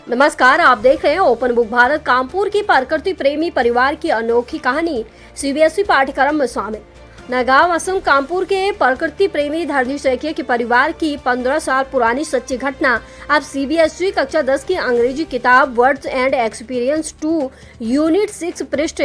नमस्कार, आप देख रहे हैं ओपन बुक भारत। कानपुर की प्रकृति प्रेमी परिवार की अनोखी कहानी सीबीएसई पाठ्यक्रम में शामिल। नगांव असम कानपुर के प्रकृति प्रेमी धरनी सैकिया के परिवार की 15 साल पुरानी सच्ची घटना अब सीबीएसई कक्षा 10 की अंग्रेजी किताब वर्ड्स एंड एक्सपीरियंस 2 यूनिट 6 पृष्ठ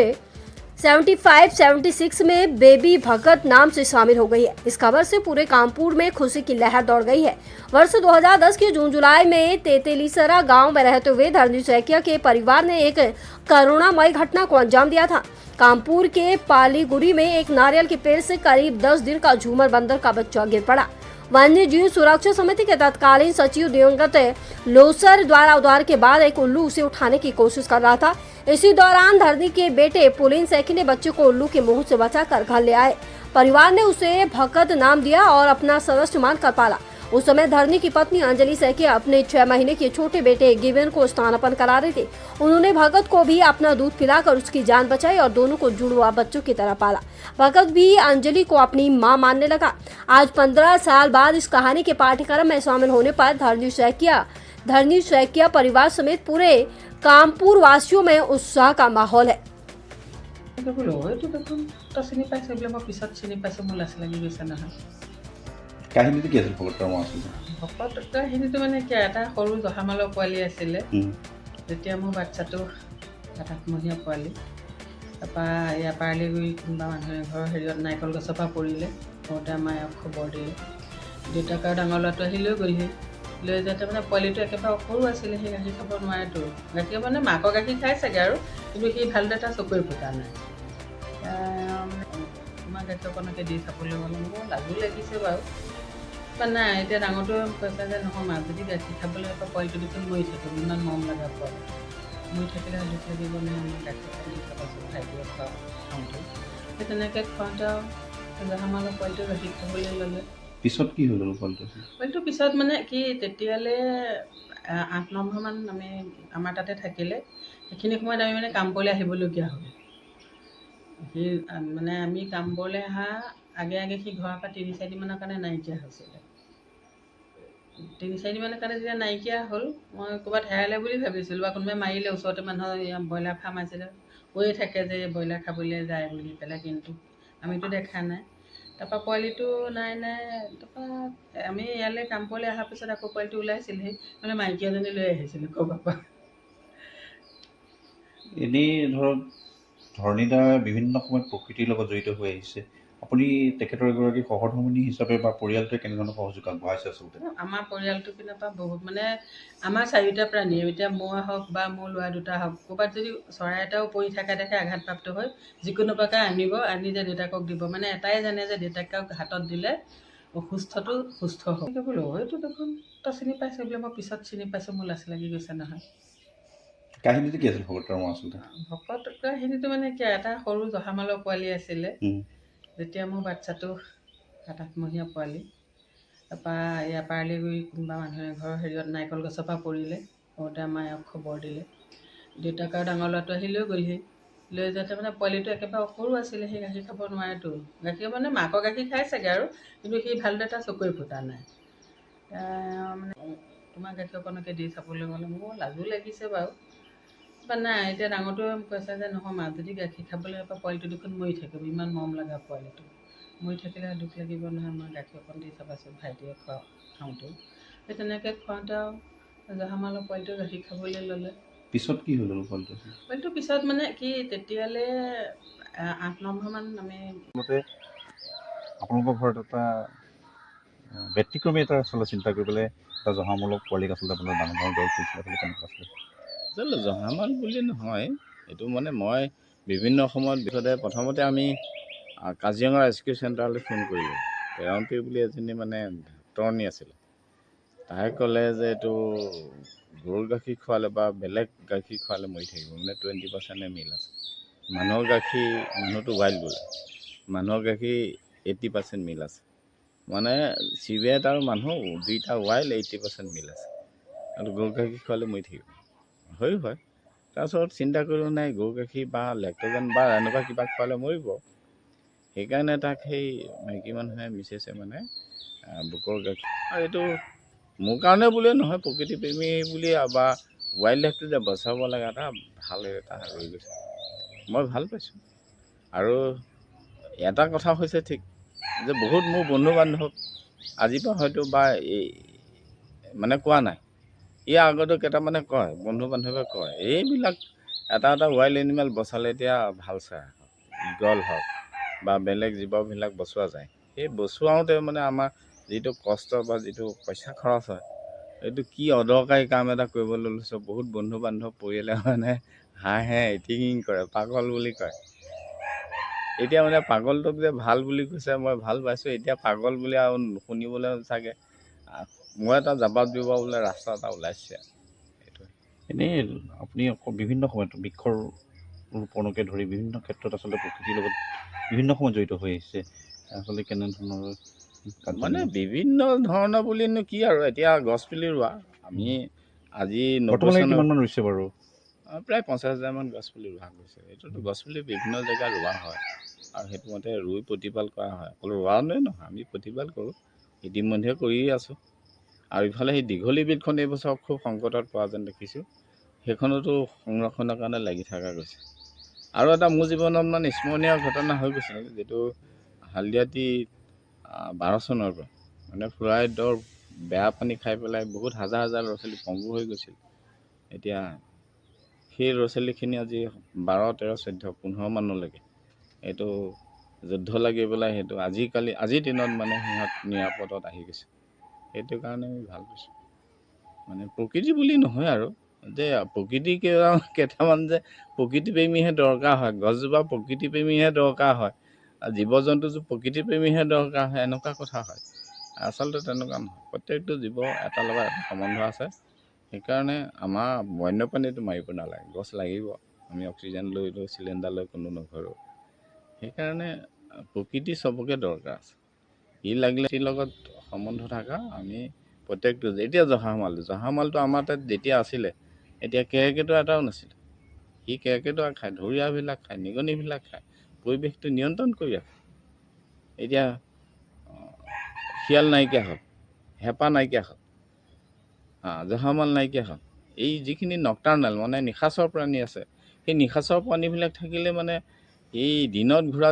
75-76 में बेबी भगत नाम से शामिल हो गई है। इस खबर से पूरे कानपुर में खुशी की लहर दौड़ गई है। वर्ष 2010 के जून जुलाई में तेतेलीसरा गांव में रहते हुए धरनी सैकिया के परिवार ने एक करुणामयी घटना को अंजाम दिया था। कानपुर के पालीगुड़ी में एक नारियल के पेड़ से करीब 10 दिन का झूमर बंदर का बच्चा गिर पड़ा। वन्य जीव सुरक्षा समिति के तत्कालीन सचिव दिवंगत लोसर द्वारा उद्धार के बाद एक उल्लू उसे उठाने की कोशिश कर रहा था। इसी दौरान धरनी के बेटे पुलिन सैकी ने बच्चे को उल्लू के मुंह से बचाकर घर ले आए। परिवार ने उसे भगत नाम दिया और अपना सदस्य मानकर पाला। उस समय धरनी की पत्नी अंजलि सैकी अपने 6 महीने के छोटे बेटे गिवन को स्तनपान करा रही थी। उन्होंने भगत को भी अपना दूध पिलाकर उसकी जान बचाई और दोनों को जुड़वा बच्चों की तरह पाला। भगत भी अंजलि को अपनी मां मानने लगा। आज 15 साल बाद इस कहानी के पाठ्यक्रम में शामिल होने पर धरनी सैकिया परिवार समेत पूरे कानपुर वासियों में उत्साह का माहौल है। কাহিনীটো কি আছিল ভকতৰ মই আছিলোঁ ভকত কাহিনীটো মানে কি এটা সৰু জহামালৰ পোৱালি আছিলে। যেতিয়া মোৰ বাচ্ছাটো 8-মহীয়া পোৱালি তাৰপৰা ইয়াৰ পাৰলিগুৰি কোনোবা মানুহে ঘৰৰ হেৰিয়ত নাৰিকল গছৰ পৰা পৰিলে। ঘৰতে মায়ে খবৰ দিলে। দেউতাকৰ ডাঙৰ ল'ৰাটো আহি লৈ গ'লহি। লৈ যাওঁতে মানে পোৱালিটো একেবাৰে সৰু আছিলে, সেই গাখীৰ খাব নোৱাৰেতো। গাখীৰ মানে মাকৰ গাখীৰ খাই চাগে আৰু, কিন্তু সি ভালদৰে তাৰ চকুৰে ফুটা নাই। তোমাৰ গাখীৰ অকণকে দি চাবলৈ গ'লে মোৰ লাজো লাগিছে বাৰু। নাই এতিয়া ডাঙৰটোৱে কৈছে যে নহয় মা, যদি গাখীৰ খাবলৈ আকৌ পোৱালিটো দেখোন মৰি থাকিব, ইমান মৰম লগা পোৱালি মৰি থাকিলে দুখ লাগিব নে, গাখীৰ দি খাবাচোন, ভাইটিয়ে খাওঁতে সেই তেনেকৈ খুৱাওঁতে আৰু জহামালৰ পোৱালিটো গাখীৰ খাবলৈ ল'লে। পিছত কি হ'ল পোৱালিটো পিছত মানে কি তেতিয়ালৈ 8-9 মাহমান আমি আমাৰ তাতে থাকিলে। সেইখিনি সময়ত আমি মানে কামবোৰলৈ আহিবলগীয়া হ'ল। সি মানে আমি কামবোৰলৈ অহা আগে সি ঘৰৰ পৰা 3-4 দিনমানৰ কাৰণে নাইকিয়া হৈছিলে। 3-4 দিনমানৰ কাৰণে যেতিয়া নাইকিয়া হ'ল, মই ক'ৰবাত হেৰালে বুলি ভাবিছিলোঁ বা কোনোবাই মাৰিলে। ওচৰতে মানুহৰ ব্ৰইলাৰ ফাৰ্ম আছিলে, কৈয়ে থাকে যে ব্ৰইলাৰ খাবলৈ যায় বুলি পেলাই, কিন্তু আমিতো দেখা নাই। তাৰপৰা পোৱালিটো নাই। তাৰপৰা আমি ইয়ালৈ কামপুৰলৈ অহাৰ পিছত আকৌ পোৱালিটো ওলাইছিলহি, মানে মাইকী এজনী লৈ আহিছিলোঁ ক'ৰবাৰ পৰা। এনেই ধৰক ধৰণীদাৰ বিভিন্ন সময়ত প্ৰকৃতিৰ লগত জড়িত হৈ আহিছে। আপুনি তেখেতৰ এগৰাকী সহধৰ্মিণী হিচাপে বা পৰিয়ালটোৱে কেনেধৰণৰ সহযোগ আগবঢ়াইছে আচলতে? আমাৰ পৰিয়ালটোৰ পিনৰ পৰা বহুত মানে আমাৰ 4টা প্ৰাণী, এতিয়া মই হওক বা মোৰ ল'ৰা দুটা হওক, ক'ৰবাত যদি চৰাই এটাও পৰি থকা দেখে আঘাতপ্ৰাপ্ত হৈ যিকোনো প্ৰকাৰে আনি যে দেউতাকক দিব, মানে এটাই জানে যে দেউতাকক হাতত দিলে অসুস্থটো সুস্থ হ'ব। বোলো এইটো দেখোন তই চিনি পাইছোঁ বোলে, মই পিছত চিনি পাইছোঁ, মোৰ লাজ লাগি গৈছে নহয়। কাহিনীটো কি আছিল ভকতৰ মই আচলতে ভকত কাহিনীটো মানে কি এটা সৰু জহামালৰ পোৱালি আছিলে। যেতিয়া মোৰ বাচ্ছাটো 8-মহীয়া পোৱালি তাৰপৰা ইয়াৰ পাৰলিগুৰি কোনোবা মানুহে ঘৰৰ হেৰিয়ত নাৰিকল গছৰ পৰা পৰিলে। ঘৰতে মায়ে খবৰ দিলে। দেউতাকৰ ডাঙৰ ল'ৰাটো আহি লৈ গ'লহি। লৈ যাওঁতে মানে পোৱালিটো একেবাৰে সৰু আছিলে, সেই গাখীৰ খাব নোৱাৰেতো। গাখীৰ মানে মাকৰ গাখীৰ খাই চাগে আৰু, কিন্তু সি ভালদৰে তাৰ চকুৰে ফুটা নাই। মানে তোমাৰ গাখীৰ অকণকে দি চাবলৈ গ'লে মোৰ লাজো লাগিছে বাৰু। নাই এতিয়া ডাঙৰটোৱে কৈছে যে নহয় মা, যদি গাখীৰ খাবলৈ আকৌ পোৱালিটো দেখোন মৰি থাকিব, ইমান মৰম লগা পোৱালিটো মৰি থাকিলে দুখ লাগিব নহয়, মই গাখীৰ অকণ দি চাবাচোন, ভাইটিয়ে খাওঁতে সেই তেনেকৈ খুৱাওঁতে আৰু জহামালৰ পোৱালিটো গাখীৰ খাবলৈ ল'লে। পিছত কি হ'ল পোৱালিটো পিছত মানে কি তেতিয়ালৈ 8-9 মাহমান আমি আপোনালোকৰ ঘৰত এটা ব্যতিক্ৰমী এটা আচলতে চিন্তা কৰি পেলাই এটা জহামূলক পোৱালিক আচলতে আপোনাৰ ডাঙৰ দল কৰিছিলে, কেনেকুৱা আছিলে? আচলতে জহামাল বুলি নহয়, এইটো মানে মই বিভিন্ন সময়ত প্ৰথমতে আমি কাজিৰঙা ৰেস্কিউ চেণ্টাৰলৈ ফোন কৰিলোঁ। পেৰন্তী বুলি এজনী মানে ডক্টৰণী আছিলে, তাই ক'লে যে এইটো গৰুৰ গাখীৰ খোৱালে বা বেলেগ গাখীৰ খোৱালে মৰি থাকিব, মানে 20% মিল আছে। মানুহৰ গাখীৰ, মানুহটো ৱাইল্ড গ'ল, মানুহৰ গাখীৰ 80% মিল আছে। মানে চিভেট আৰু মানুহ দুইটা ৱাইল্ড 80% মিল আছে, আৰু গৰু গাখীৰ খোৱালে মৰি থাকিব। হয়। তাৰপিছত চিন্তা কৰিলোঁ নাই, গৰু গাখীৰ বা লেক্টজেন বা এনেকুৱা কিবা খোৱালে মৰিব। সেইকাৰণে তাক সেই মাইকী মানুহে মিছেছে মানে বুকৰ গাখীৰ, আৰু এইটো মোৰ কাৰণে বুলিয়ে নহয়, প্ৰকৃতি প্ৰেমী বুলি বা ৱাইল্ড লাইফটো যে বচাব লাগে এটা ভাল এটা হৈ গৈছে। মই ভাল পাইছোঁ। আৰু এটা কথা হৈছে ঠিক যে বহুত মোৰ বন্ধু বান্ধৱ আজিৰ পৰা হয়তো বা এই মানে কোৱা নাই, ইয়াৰ আগতো কেইটামানে কয়, বন্ধু বান্ধৱে কয় এইবিলাক এটা ৱাইল্ড এনিমেল বচালে এতিয়া ভাল চাই গল হওক বা বেলেগ জীৱবিলাক বচোৱা যায়। সেই বচোৱাওঁতে মানে আমাৰ যিটো কষ্ট বা যিটো পইচা খৰচ হয়, এইটো কি অদৰকাৰী কাম এটা কৰিবলৈ লৈছোঁ। বহুত বন্ধু বান্ধৱ পৰিয়ালে মানে হাঁহে ইটিং কৰে, পাগল বুলি কয়। এতিয়া মানে পাগলটোক যে ভাল বুলি কৈছে, মই ভাল পাইছোঁ। এতিয়া পাগল বুলি আৰু শুনিবলৈ চাগে মই এটা জবাব দিব বোলে ৰাস্তা এটা ওলাইছে। এনেই আপুনি বিভিন্ন সময়ত বৃক্ষৰ ৰোপণকে ধৰি বিভিন্ন ক্ষেত্ৰত আচলতে প্ৰকৃতিৰ লগত বিভিন্ন সময়ত জড়িত হৈ আহিছে। আচলতে কেনেধৰণৰ মানে বিভিন্ন ধৰণৰ বুলিনো কি আৰু এতিয়া গছপুলি ৰোৱা আমি আজি 90 বৰ্তমানলৈকে চনৰ কিমানমান ৰুইছে বাৰু? প্ৰায় 50,000মান গছপুলি ৰোৱা গৈছে। এইটোতো গছপুলি বিভিন্ন জেগাত ৰোৱা হয় আৰু সেইটো মতে ৰুই প্ৰতিপাল কৰা হয়। অকল ৰোৱানে নহয়, আমি প্ৰতিপাল কৰোঁ, ইতিমধ্যে কৰিয়ে আছোঁ। আৰু ইফালে সেই দীঘলী বিলখন এইবছৰ খুব সংকটত পোৱা যেন দেখিছোঁ। সেইখনতো সংৰক্ষণৰ কাৰণে লাগি থকা গৈছে। আৰু এটা মোৰ জীৱনত মানে স্মৰণীয় ঘটনা হৈ গৈছে, যিটো হালদিয়াতি 12 চনৰ পৰা মানে ফুৰাই দৰ বেয়া পানী খাই পেলাই বহুত হাজাৰ হাজাৰ ল'ৰা ছোৱালী পংগু হৈ গৈছিল। এতিয়া সেই ল'ৰা ছোৱালীখিনি আজি 12, 13, 14, 15 মানলৈকে এইটো যুদ্ধ লাগি পেলাই সেইটো আজিৰ দিনত মানে সিহঁত নিৰাপদত আহি গৈছে। সেইটো কাৰণে আমি ভাল পাইছোঁ। মানে প্ৰকৃতি বুলি নহয় আৰু যে প্ৰকৃতি কেইটামান যে প্ৰকৃতিপ্ৰেমীহে দৰকাৰ হয়, গছজোপা প্ৰকৃতিপ্ৰেমীহে দৰকাৰ হয়, জীৱ জন্তুযোৰ প্ৰকৃতিপ্ৰেমীহে দৰকাৰ হয়, এনেকুৱা কথা হয়। আচলতে তেনেকুৱা নহয়। প্ৰত্যেকটো জীৱ এটাৰ লগত এটা সম্বন্ধ আছে। সেইকাৰণে আমাৰ বন্যপ্ৰাণীটো মাৰিব নালাগে, গছ লাগিব। আমি অক্সিজেন লৈ চিলিণ্ডাৰ লৈ কোনো নকৰোঁ। সেইকাৰণে প্ৰকৃতি চবকে দৰকাৰ আছে। ই লাগিলে সিৰ লগত সম্বন্ধ থকা আমি প্ৰত্যেকটো এতিয়া জহামালটো আমাৰ তাত যেতিয়া আছিলে, এতিয়া কেৰ্কেটুৱা এটাও নাছিলে। সি কেৰ্কেটুৱা খায়, ঢৰিয়াবিলাক খায়, নিগনিবিলাক খায়, পৰিৱেশটো নিয়ন্ত্ৰণ কৰি ৰাখে। এতিয়া শিয়াল নাইকিয়া হ'ল, হেপা নাইকিয়া হ'ল, জহামাল নাইকিয়া হ'ল। এই যিখিনি নক্টাৰ্নেল মানে নিশাচৰ প্ৰাণী আছে, সেই নিশাচৰ প্ৰাণীবিলাক থাকিলে মানে এই দিনত ঘূৰা